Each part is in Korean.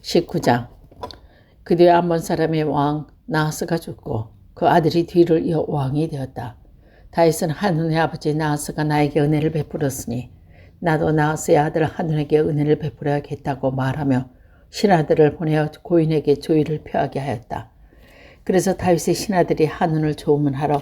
19장. 그 뒤에 암몬 사람의 왕 나하스가 죽고 그 아들이 뒤를 이어 왕이 되었다. 다윗은 한눈의 아버지 나하스가 나에게 은혜를 베풀었으니 나도 나하스의 아들 한눈에게 은혜를 베풀어야겠다고 말하며 신하들을 보내어 고인에게 조의를 표하게 하였다. 그래서 다윗의 신하들이 한눈을 조문하러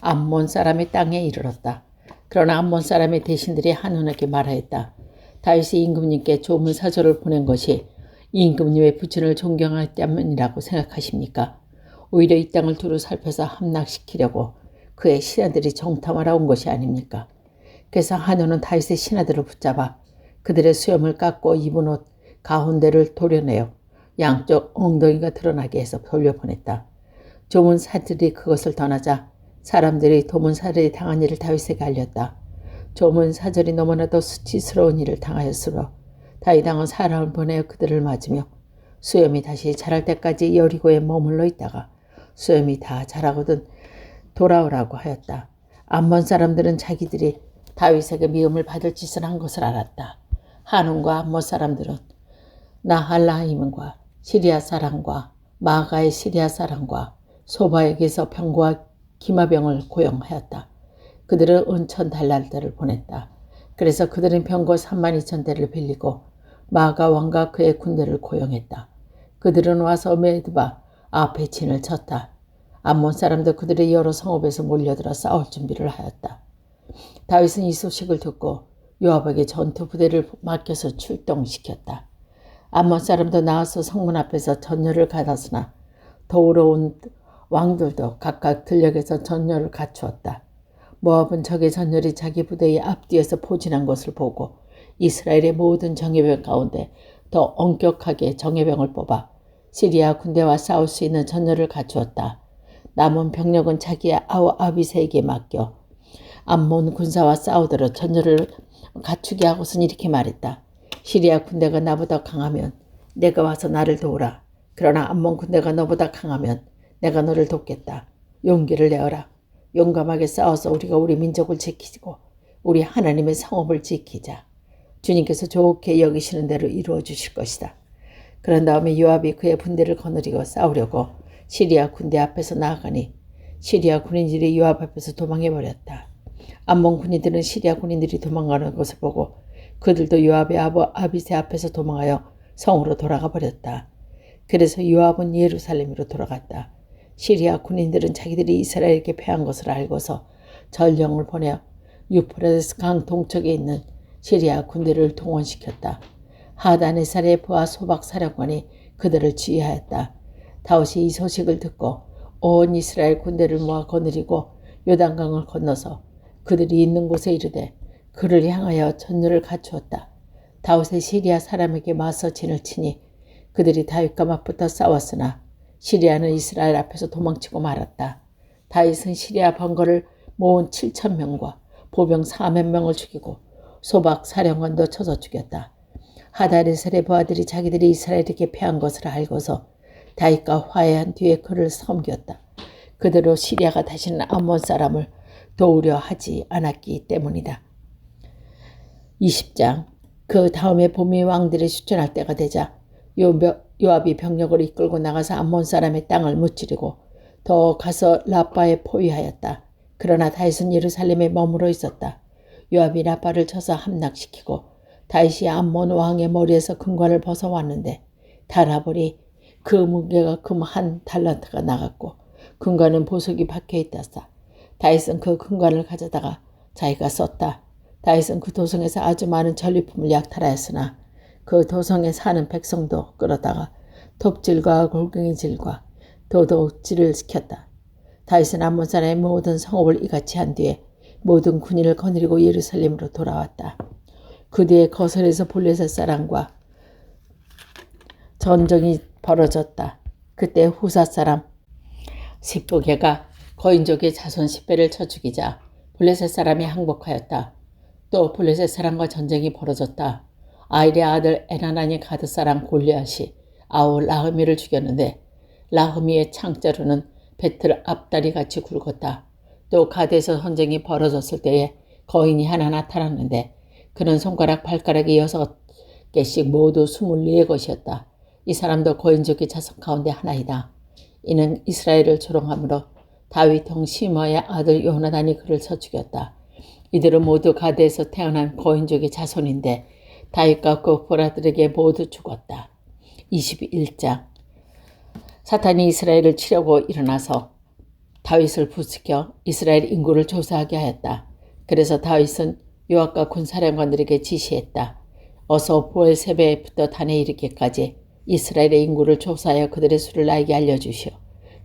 암몬 사람의 땅에 이르렀다. 그러나 암몬 사람의 대신들이 한눈에게 말하였다. 다윗이 임금님께 조문 사절을 보낸 것이 임금님의 부친을 존경할 때문이라고 생각하십니까? 오히려 이 땅을 두루 살펴서 함락시키려고 그의 신하들이 정탐하러 온 것이 아닙니까? 그래서 한눈은 다윗의 신하들을 붙잡아 그들의 수염을 깎고 입은 옷 가운데를 도려내어 양쪽 엉덩이가 드러나게 해서 돌려보냈다. 조문사들이 그것을 전하자 사람들이 도문사들이 당한 일을 다윗에게 알렸다. 조문사절이 너무나도 수치스러운 일을 당하였으므로 다윗왕은 사람을 보내어 그들을 맞으며 수염이 다시 자랄 때까지 여리고에 머물러 있다가 수염이 다 자라거든 돌아오라고 하였다. 암몬 사람들은 자기들이 다윗에게 미움을 받을 짓을 한 것을 알았다. 한온과 암몬 사람들은 나할라임과 시리아 사람과 마가의 시리아 사람과 소바에게서 병과 기마병을 고용하였다. 그들은 은천 달란트를 보냈다. 그래서 그들은 병거 32,000대를 빌리고 마가 왕과 그의 군대를 고용했다. 그들은 와서 메드바 앞에 진을 쳤다. 암몬 사람도 그들의 여러 성읍에서 몰려들어 싸울 준비를 하였다. 다윗은 이 소식을 듣고 요압에게 전투 부대를 맡겨서 출동시켰다. 암몬 사람도 나와서 성문 앞에서 전열을 가졌으나 더불어 온 왕들도 각각 들녘에서 전열을 갖추었다. 모압은 적의 전열이 자기 부대의 앞뒤에서 포진한 것을 보고 이스라엘의 모든 정예병 가운데 더 엄격하게 정예병을 뽑아 시리아 군대와 싸울 수 있는 전열을 갖추었다. 남은 병력은 자기의 아우 아비새에게 맡겨 암몬 군사와 싸우도록 전열을 갖추게 하고선 이렇게 말했다. 시리아 군대가 나보다 강하면 내가 와서 나를 도우라. 그러나 암몬 군대가 너보다 강하면 내가 너를 돕겠다. 용기를 내어라. 용감하게 싸워서 우리가 우리 민족을 지키고 우리 하나님의 성읍을 지키자. 주님께서 좋게 여기시는 대로 이루어 주실 것이다. 그런 다음에 요압이 그의 군대를 거느리고 싸우려고 시리아 군대 앞에서 나아가니 시리아 군인들이 요압 앞에서 도망해버렸다. 암몬 군인들은 시리아 군인들이 도망가는 것을 보고 그들도 요압의 아비새 앞에서 도망하여 성으로 돌아가 버렸다. 그래서 요압은 예루살렘으로 돌아갔다. 시리아 군인들은 자기들이 이스라엘에게 패한 것을 알고서 전령을 보내어 유프라데스 강 동쪽에 있는 시리아 군대를 동원시켰다. 하다네살의 부하 소박 사령관이 그들을 지휘하였다. 다윗이 이 소식을 듣고 온 이스라엘 군대를 모아 거느리고 요단강을 건너서 그들이 있는 곳에 이르되 그를 향하여 전열을 갖추었다. 다윗의 시리아 사람에게 맞서 진을 치니 그들이 다윗과 맞붙어 싸웠으나 시리아는 이스라엘 앞에서 도망치고 말았다. 다윗은 시리아 번거를 모은 7,000명과 보병 4,000명을 죽이고 소박 사령관도 쳐서 죽였다. 하다네셀의 부하들이 자기들이 이스라엘에게 패한 것을 알고서 다윗과 화해한 뒤에 그를 섬겼다. 그대로 시리아가 다시는 암몬 사람을 도우려 하지 않았기 때문이다. 20장. 그 다음에 봄이 왕들이 수천할 때가 되자 요압이 병력을 이끌고 나가서 암몬 사람의 땅을 무찌르고 더 가서 라빠에 포위하였다. 그러나 다윗은 예루살렘에 머물러 있었다. 요압이 라빠를 쳐서 함락시키고 다윗이 암몬 왕의 머리에서 금관을 벗어왔는데 달아보니 그 무게가 금 1달란트가 나갔고 금관은 보석이 박혀있다사. 다윗은 그 금관을 가져다가 자기가 썼다. 다윗은 그 도성에서 아주 많은 전리품을 약탈하였으나 그 도성에 사는 백성도 끌어다가 톱질과 골갱이질과 도둑질을 시켰다. 다윗은 암몬 사람의 모든 성읍을 이같이 한 뒤에 모든 군인을 거느리고 예루살렘으로 돌아왔다. 그 뒤에 거설에서 블레셋 사람과 전쟁이 벌어졌다. 그때 후사 사람 십부개가 거인족의 자손 10배를 쳐 죽이자 블레셋 사람이 항복하였다. 또 블레셋 사람과 전쟁이 벌어졌다. 아일의 아들 에나나니 가드 사람 골리앗이 아우 라흐미를 죽였는데 라흐미의 창자루는 배틀 앞다리 같이 굵었다. 또 가드에서 전쟁이 벌어졌을 때에 거인이 하나 나타났는데 그는 손가락 발가락이 6개씩 모두 24것이었다. 이 사람도 고인족의 자손 가운데 하나이다. 이는 이스라엘을 조롱함으로 다윗 형 시므아의 아들 요나단이 그를 쳐 죽였다. 이들은 모두 가드에서 태어난 고인족의 자손인데 다윗과 그 보라들에게 모두 죽었다. 21장. 사탄이 이스라엘을 치려고 일어나서 다윗을 부추겨 이스라엘 인구를 조사하게 하였다. 그래서 다윗은 요압과 군사령관들에게 지시했다. 어서 보엘세베부터 단에 이르기까지 이스라엘의 인구를 조사하여 그들의 수를 나에게 알려주시오.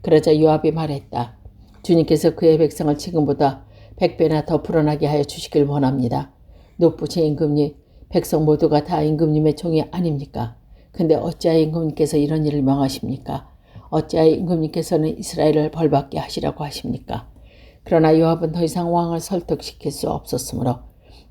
그러자 요압이 말했다. 주님께서 그의 백성을 지금보다 100배나 더 불어나게 하여 주시길 원합니다. 높으신 임금님, 백성 모두가 다 임금님의 종이 아닙니까? 근데 어찌하여 임금님께서 이런 일을 명하십니까? 어찌하여 임금님께서는 이스라엘을 벌받게 하시라고 하십니까? 그러나 요압은 더 이상 왕을 설득시킬 수 없었으므로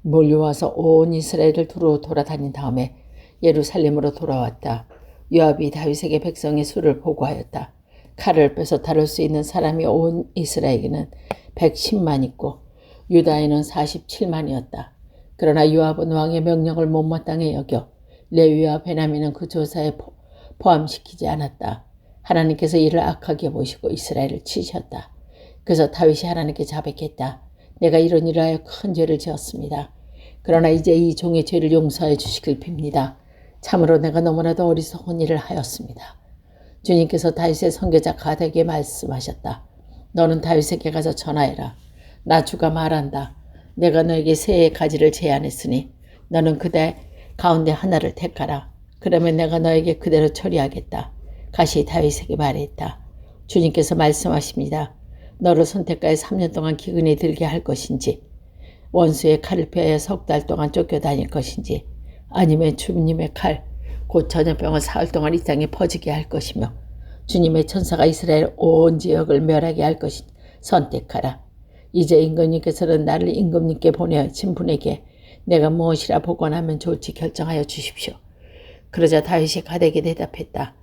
몰려와서 온 이스라엘을 두루 돌아다닌 다음에 예루살렘으로 돌아왔다. 요압이 다윗에게 백성의 수를 보고하였다. 칼을 빼서 다룰 수 있는 사람이 온 이스라엘에게는 110만 있고 유다에는 47만이었다. 그러나 요압은 왕의 명령을 못마땅히 여겨 레위와 베냐민은 그 조사에 포함시키지 않았다. 하나님께서 이를 악하게 보시고 이스라엘을 치셨다. 그래서 다윗이 하나님께 자백했다. 내가 이런 일을 하여 큰 죄를 지었습니다. 그러나 이제 이 종의 죄를 용서해 주시길 빕니다. 참으로 내가 너무나도 어리석은 일을 하였습니다. 주님께서 다윗의 선교자 가드에게 말씀하셨다. 너는 다윗에게 가서 전하해라. 나 주가 말한다. 내가 너에게 새의 가지를 제안했으니 너는 그대 가운데 하나를 택하라. 그러면 내가 너에게 그대로 처리하겠다. 가시 다윗에게 말했다. 주님께서 말씀하십니다. 너를 선택하여 3년 동안 기근이 들게 할 것인지 원수의 칼을 피하여 3달 동안 쫓겨다닐 것인지 아니면 주님의 칼, 곧 전염병을 4흘 동안 이 땅에 퍼지게 할 것이며 주님의 천사가 이스라엘 온 지역을 멸하게 할 것인지 선택하라. 이제 임금님께서는 나를 임금님께 보내어 진분에게 내가 무엇이라 복원하면 좋을지 결정하여 주십시오. 그러자 다윗이 가드에게 대답했다.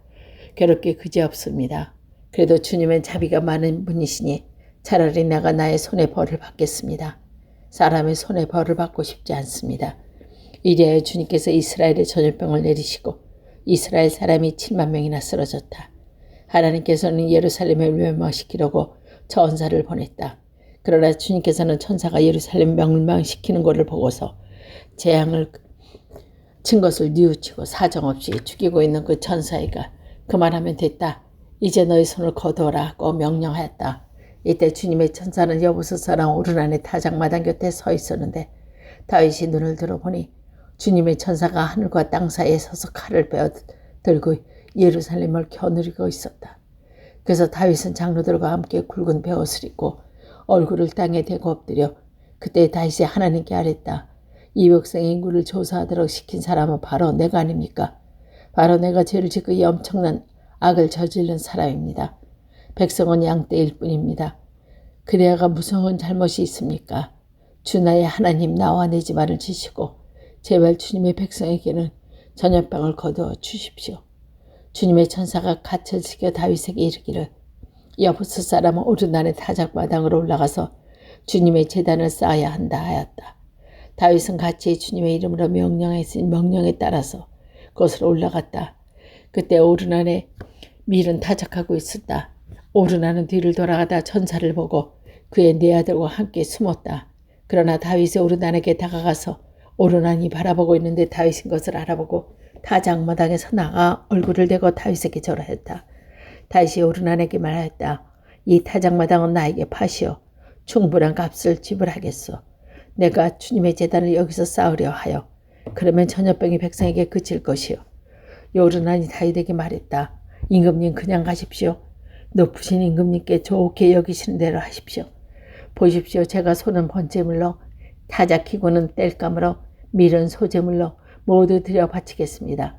괴롭게 그지없습니다. 그래도 주님은 자비가 많은 분이시니 차라리 내가 나의 손에 벌을 받겠습니다. 사람의 손에 벌을 받고 싶지 않습니다. 이리하여 주님께서 이스라엘의 전염병을 내리시고 이스라엘 사람이 7만 명이나 쓰러졌다. 하나님께서는 예루살렘을 멸망시키려고 천사를 보냈다. 그러나 주님께서는 천사가 예루살렘 멸망시키는 것을 보고서 재앙을 친 것을 뉘우치고 사정없이 죽이고 있는 그 천사가 그만하면 됐다. 이제 너의 손을 거두어라고 명령하였다. 이때 주님의 천사는 여부스사랑 오르난의 타작마당 곁에 서 있었는데 다윗이 눈을 들어보니 주님의 천사가 하늘과 땅 사이에 서서 칼을 빼어 들고 예루살렘을 겨누르고 있었다. 그래서 다윗은 장로들과 함께 굵은 베옷을 입고 얼굴을 땅에 대고 엎드려 그때 다윗이 하나님께 아뢰다. 이 백성의 인구를 조사하도록 시킨 사람은 바로 내가 아닙니까? 바로 내가 죄를 짓고 이 엄청난 악을 저지른 사람입니다. 백성은 양떼일 뿐입니다. 그대가 무슨 잘못이 있습니까? 주 나의 하나님 나와 내 집안을 지시고 제발 주님의 백성에게는 전염병을 거두어 주십시오. 주님의 천사가 갓을 지켜 다윗에게 이르기를 여부스 사람은 오르난의 타작마당으로 올라가서 주님의 제단을 쌓아야 한다 하였다. 다윗은 같이 주님의 이름으로 명령했으니 명령에 따라서 그것으로 올라갔다. 그때 오르난의 밀은 타작하고 있었다. 오르난은 뒤를 돌아가다 천사를 보고 그의 네 아들과 함께 숨었다. 그러나 다윗이 오르난에게 다가가서 오르난이 바라보고 있는데 다윗인 것을 알아보고 타작마당에서 나가 얼굴을 대고 다윗에게 절하였다. 다윗이 오르난에게 말하였다. 이 타작마당은 나에게 파시오. 충분한 값을 지불하겠소. 내가 주님의 제단을 여기서 쌓으려 하여 그러면 전염병이 백성에게 그칠 것이오. 오르난이 다윗에게 말했다. 임금님 그냥 가십시오. 높으신 임금님께 좋게 여기시는 대로 하십시오. 보십시오. 제가 손은 번제물로 타작키고는 땔감으로 밀은 소제물로 모두 드려 바치겠습니다.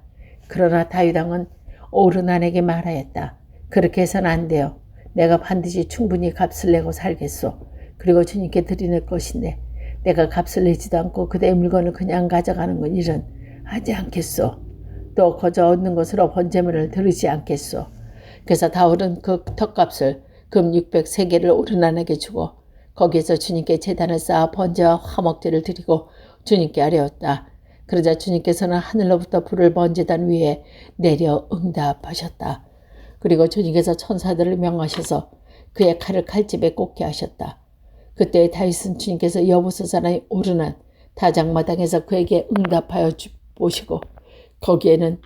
그러나 다윗 왕은 오르난에게 말하였다. 그렇게 해서는 안 돼요. 내가 반드시 충분히 값을 내고 살겠소. 그리고 주님께 드리는 것인데 내가 값을 내지도 않고 그대의 물건을 그냥 가져가는 건 일은 하지 않겠소. 또 거저 얻는 것으로 번제물을 드리지 않겠소. 그래서 다윗은 그 턱값을 금 600세겔을 오르난에게 주고 거기에서 주님께 제단을 쌓아 번제와 화목제를 드리고 주님께 아뢰었다. 그러자 주님께서는 하늘로부터 불을 번제단 위에 내려 응답하셨다. 그리고 주님께서 천사들을 명하셔서 그의 칼을 칼집에 꽂게 하셨다. 그때 다윗은 주님께서 여보서산에 오르는 다장마당에서 그에게 응답하여 보시고 거기에는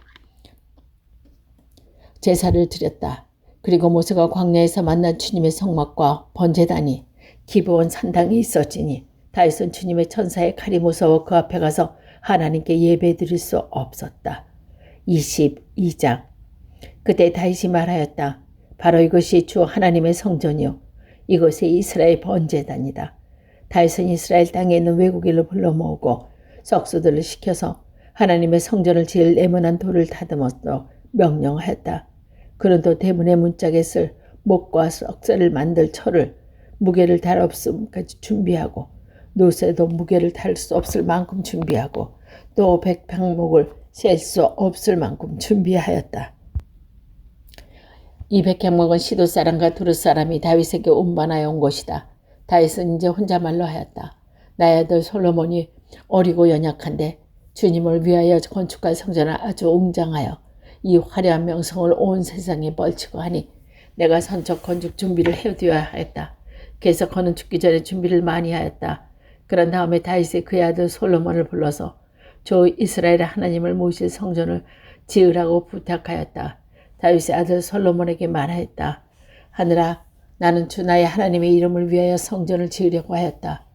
제사를 드렸다. 그리고 모세가 광야에서 만난 주님의 성막과 번제단이 기브온 산당에 있었지니 다윗은 주님의 천사의 칼이 무서워 그 앞에 가서 하나님께 예배드릴 수 없었다. 22장. 그때 다윗이 말하였다. 바로 이것이 주 하나님의 성전이요 이것이 이스라엘 번제단이다. 다윗은 이스라엘 땅에 있는 외국인을 불러 모으고 석수들을 시켜서 하나님의 성전을 지을 네모난 돌을 다듬었도록 명령하였다. 그는 또 대문의 문짝에 쓸 목과 석쇠를 만들 철을 무게를 달 없음까지 준비하고 노새도 무게를 달 수 없을 만큼 준비하고 또 백향목을 셀 수 없을 만큼 준비하였다. 이 백향목은 시도 사람과 두루 사람이 다윗에게 운반하여 온 것이다. 다윗은 이제 혼자말로 하였다. 나의 아들 솔로몬이 어리고 연약한데 주님을 위하여 건축할 성전을 아주 웅장하여 이 화려한 명성을 온 세상에 뻘치고 하니 내가 선척 건축 준비를 해두어야 하였다. 그래서 그는 죽기 전에 준비를 많이 하였다. 그런 다음에 다윗이 그의 아들 솔로몬을 불러서 주 이스라엘의 하나님을 모실 성전을 지으라고 부탁하였다. 다윗의 아들 솔로몬에게 말하였다. 하늘아, 나는 주 나의 하나님의 이름을 위하여 성전을 지으려고 하였다.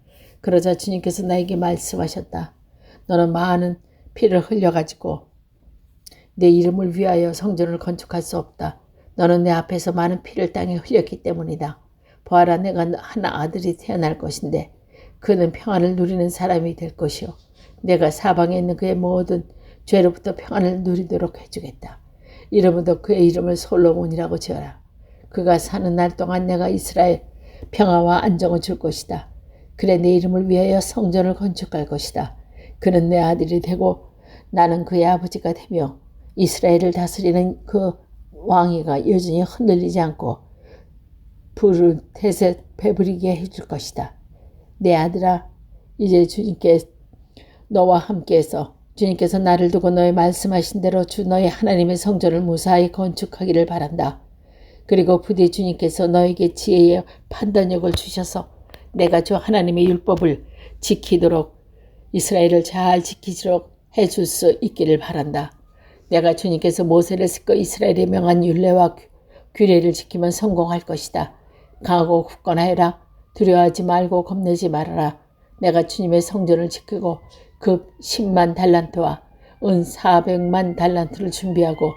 그러자 주님께서 나에게 말씀하셨다. 너는 많은 피를 흘려가지고 내 이름을 위하여 성전을 건축할 수 없다. 너는 내 앞에서 많은 피를 땅에 흘렸기 때문이다. 보아라, 내가 한 아들이 태어날 것인데 그는 평안을 누리는 사람이 될 것이요 내가 사방에 있는 그의 모든 죄로부터 평안을 누리도록 해주겠다. 이름으로 그의 이름을 솔로몬이라고 지어라. 그가 사는 날 동안 내가 이스라엘 평화와 안정을 줄 것이다. 그래 내 이름을 위하여 성전을 건축할 것이다. 그는 내 아들이 되고 나는 그의 아버지가 되며 이스라엘을 다스리는 그 왕위가 여전히 흔들리지 않고 불을 태세 배부리게 해줄 것이다. 내 아들아, 이제 주님께 너와 함께해서 주님께서 나를 두고 너의 말씀하신 대로 주 너의 하나님의 성전을 무사히 건축하기를 바란다. 그리고 부디 주님께서 너에게 지혜의 판단력을 주셔서 내가 주 하나님의 율법을 지키도록 이스라엘을 잘 지키도록 해줄 수 있기를 바란다. 내가 주님께서 모세를 싣고 이스라엘에 명한 율례와 규례를 지키면 성공할 것이다. 강하고 굳건하여라. 두려워하지 말고 겁내지 말아라. 내가 주님의 성전을 지키고 급 10만 달란트와 은 400만 달란트를 준비하고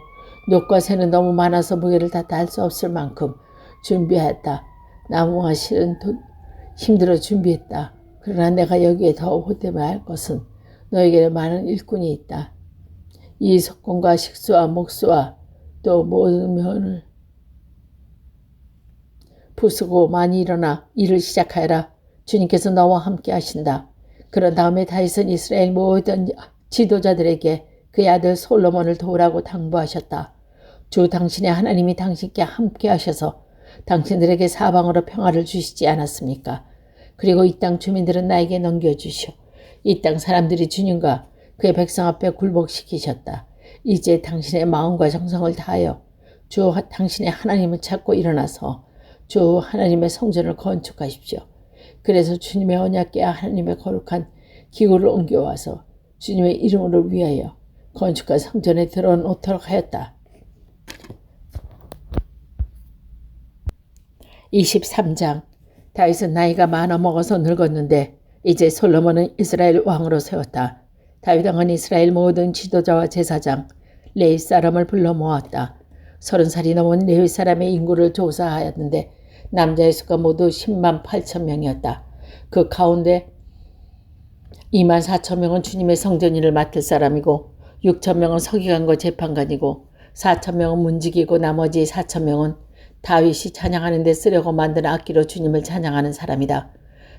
녹과 새는 너무 많아서 무게를 다 달 수 없을 만큼 준비했다. 나무와 실은 힘들어 준비했다. 그러나 내가 여기에 더 호되할 것은 너에게는 많은 일꾼이 있다. 이 석공과 식수와 목수와 또 모든 면을 부수고 많이 일어나 일을 시작하여라. 주님께서 너와 함께 하신다. 그런 다음에 다윗은 이스라엘 모든 지도자들에게 그의 아들 솔로몬을 도우라고 당부하셨다. 주 당신의 하나님이 당신께 함께 하셔서 당신들에게 사방으로 평화를 주시지 않았습니까? 그리고 이 땅 주민들은 나에게 넘겨주시오. 이 땅 사람들이 주님과 그의 백성 앞에 굴복시키셨다. 이제 당신의 마음과 정성을 다하여 주 당신의 하나님을 찾고 일어나서 주 하나님의 성전을 건축하십시오. 그래서 주님의 언약궤 하나님의 거룩한 기구를 옮겨와서 주님의 이름을 위하여 건축한 성전에 들어놓도록 하였다. 23장. 다윗은 나이가 많아 먹어서 늙었는데 이제 솔로몬은 이스라엘 왕으로 세웠다. 다윗 왕은 이스라엘 모든 지도자와 제사장, 레위 사람을 불러 모았다. 30살이 넘은 레위 사람의 인구를 조사하였는데 남자의 수가 모두 10만 8천 명이었다. 그 가운데 2만 4천 명은 주님의 성전 일을 맡을 사람이고 6천 명은 서기관과 재판관이고 4천 명은 문지기고 나머지 4천 명은 다윗이 찬양하는 데 쓰려고 만든 악기로 주님을 찬양하는 사람이다.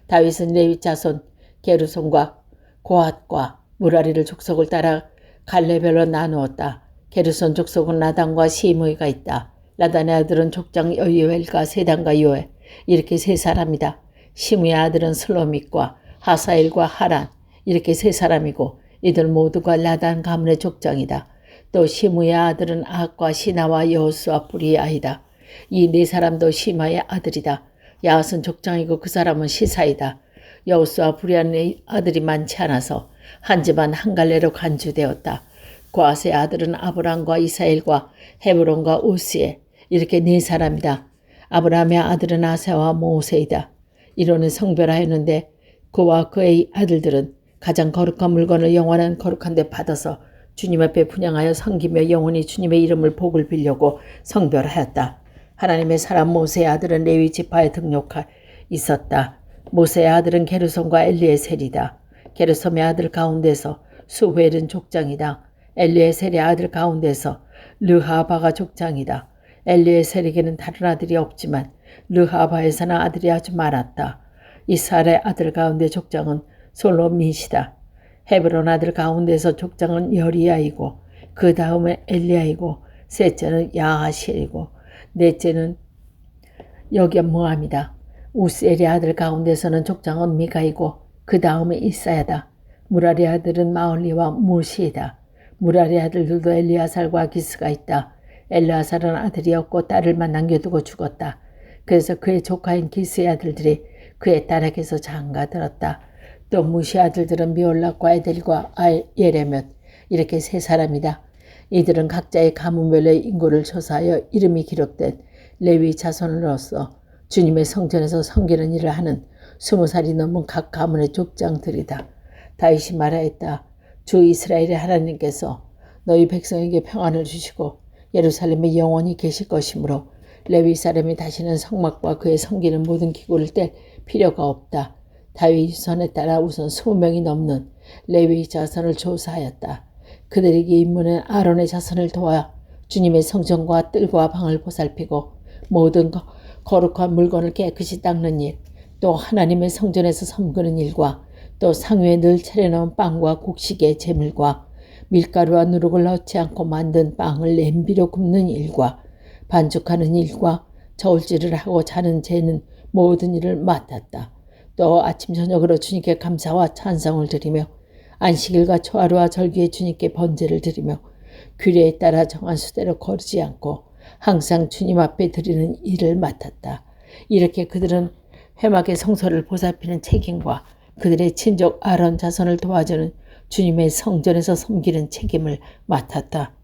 다윗은 레위 자손 게르손과 고핫과 무라리를 족속을 따라 갈래별로 나누었다. 게르손 족속은 라단과 시므이가 있다. 라단의 아들은 족장 여이엘과 세단과 요엘 이렇게 세 사람이다. 시므의 아들은 슬로밋과 하사엘과 하란 이렇게 세 사람이고 이들 모두가 라단 가문의 족장이다. 또 시므의 아들은 아과 시나와 여호수아 뿌리아이다. 이 네 사람도 시마의 아들이다. 야앗은 족장이고 그 사람은 시사이다. 여호수아 뿌리아는 아들이 많지 않아서 한 집안 한 갈래로 간주되었다. 고아스의 아들은 아브람과 이스라엘과 헤브론과 우스에 이렇게 네 사람이다. 아브라함의 아들은 아세와 모세이다. 이로는 성별하였는데 그와 그의 아들들은 가장 거룩한 물건을 영원한 거룩한 데 받아서 주님 앞에 분향하여 섬기며 영원히 주님의 이름을 복을 빌려고 성별하였다. 하나님의 사람 모세의 아들은 레위 지파에 등록하 있었다. 모세의 아들은 게르솜과 엘리에셀이다. 게르솜의 아들 가운데서 수후엘은 족장이다. 엘리에셀의 아들 가운데서 르하바가 족장이다. 엘리에셀에게는 다른 아들이 없지만 르하바에서는 아들이 아주 많았다. 이스라엘의 아들 가운데 족장은 솔로밋이다. 헤브론 아들 가운데서 족장은 여리야이고 그 다음에 엘리야이고 셋째는 야하시엘이고 넷째는 여견모함이다. 우스엘의 아들 가운데서는 족장은 미가이고 그 다음에 이사야다. 무라리 아들은 마올리와 무시이다. 무라리 아들들도 엘리아살과 기스가 있다. 엘리아살은 아들이 없고 딸을만 남겨두고 죽었다. 그래서 그의 조카인 기스의 아들들이 그의 딸에게서 장가들었다. 또 무시 아들들은 미올락과 에델과 예레몇 이렇게 세 사람이다. 이들은 각자의 가문별의 인구를 조사하여 이름이 기록된 레위 자손으로서 주님의 성전에서 섬기는 일을 하는 20살이 넘은 각 가문의 족장들이다. 다윗이 말하였다. 주 이스라엘의 하나님께서 너희 백성에게 평안을 주시고 예루살렘에 영원히 계실 것이므로 레위 사람이 다시는 성막과 그의 섬기는 모든 기구를 뗄 필요가 없다. 다윗 유선에 따라 우선 20명이 넘는 레위 자손을 조사하였다. 그들에게 임무는 아론의 자손을 도와 주님의 성전과 뜰과 방을 보살피고 모든 거룩한 물건을 깨끗이 닦는 일, 또 하나님의 성전에서 섬기는 일과 또 상위에 늘 차려놓은 빵과 곡식의 제물과 밀가루와 누룩을 넣지 않고 만든 빵을 냄비로 굽는 일과 반죽하는 일과 저울질을 하고 자는 재는 모든 일을 맡았다. 또 아침 저녁으로 주님께 감사와 찬송을 드리며 안식일과 초하루와 절기에 주님께 번제를 드리며 규례에 따라 정한 수대로 거르지 않고 항상 주님 앞에 드리는 일을 맡았다. 이렇게 그들은 회막의 성소를 보살피는 책임과 그들의 친족 아론 자손을 도와주는 주님의 성전에서 섬기는 책임을 맡았다.